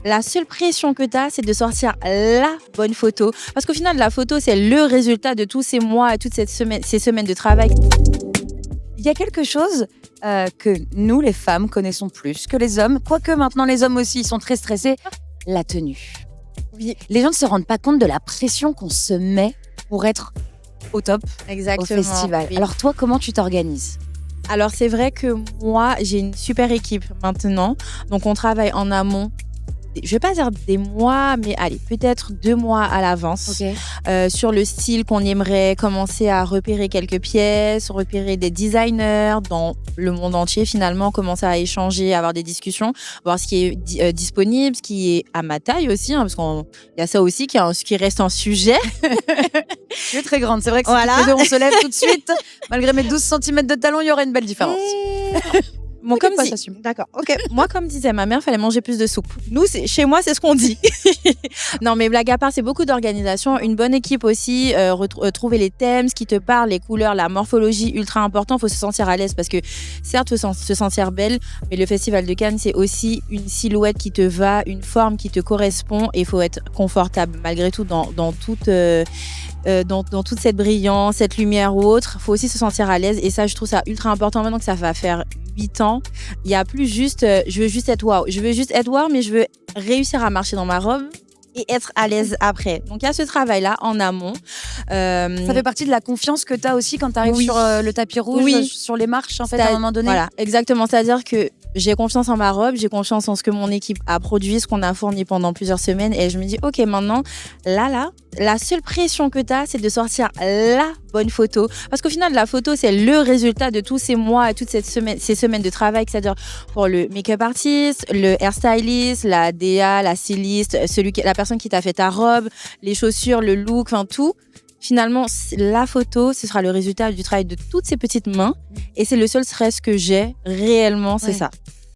La seule pression que tu as, c'est de sortir la bonne photo. Parce qu'au final, la photo, c'est le résultat de tous ces mois et toutes ces semaines de travail. Il y a quelque chose que nous, les femmes, connaissons plus que les hommes. Quoique maintenant, les hommes aussi sont très stressés. La tenue. Oui, Les gens ne se rendent pas compte de la pression qu'on se met pour être au top exactement. au festival. Oui. Alors toi, comment tu t'organises ? Alors, c'est vrai que moi, j'ai une super équipe maintenant. Donc, on travaille en amont. Je vais pas dire des mois, mais allez, peut-être 2 mois à l'avance. Sur le style qu'on aimerait commencer à repérer quelques pièces, repérer des designers dans le monde entier finalement, commencer à échanger, avoir des discussions, voir ce qui est disponible, ce qui est à ma taille aussi, hein, parce qu'il y a ça aussi qui reste un sujet. Je suis très grande. C'est vrai que si Voilà. toutes les deux, on se lève tout de suite, malgré mes 12 cm de talons, il y aurait une belle différence. Bon, T'inquiète comme pas, dit, j'assume. d'accord, ok. Moi, comme disait ma mère, fallait manger plus de soupe. Nous, chez moi, c'est ce qu'on dit. Non, mais blague à part, c'est beaucoup d'organisation, une bonne équipe aussi, trouver les thèmes, ce qui te parle, les couleurs, la morphologie, ultra important. Il faut se sentir à l'aise parce que certes, faut se sentir belle, mais le Festival de Cannes, c'est aussi une silhouette qui te va, une forme qui te correspond et il faut être confortable malgré tout dans toute cette brillance, cette lumière ou autre. Il faut aussi se sentir à l'aise et ça, je trouve ça ultra important maintenant que ça va faire 8 ans. Il n'y a plus juste, je veux juste être waouh. Je veux juste être waouh, mais je veux réussir à marcher dans ma robe et être à l'aise après. Donc, il y a ce travail-là en amont. Ça fait partie de la confiance que tu as aussi quand tu arrives Oui. sur le tapis rouge, Oui. sur les marches, en fait, à un moment donné. Voilà, exactement. C'est-à-dire que j'ai confiance en ma robe, j'ai confiance en ce que mon équipe a produit, ce qu'on a fourni pendant plusieurs semaines. Et je me dis, OK, maintenant, là, la seule pression que tu as, c'est de sortir la bonne photo. Parce qu'au final, la photo, c'est le résultat de tous ces mois et toutes ces semaines de travail. C'est-à-dire pour le make-up artist, le hairstylist, la DA, la styliste, la personne qui t'a fait ta robe, les chaussures, le look, enfin tout. Finalement, la photo, ce sera le résultat du travail de toutes ces petites mains. Et c'est le seul stress que j'ai réellement, c'est Ouais. ça.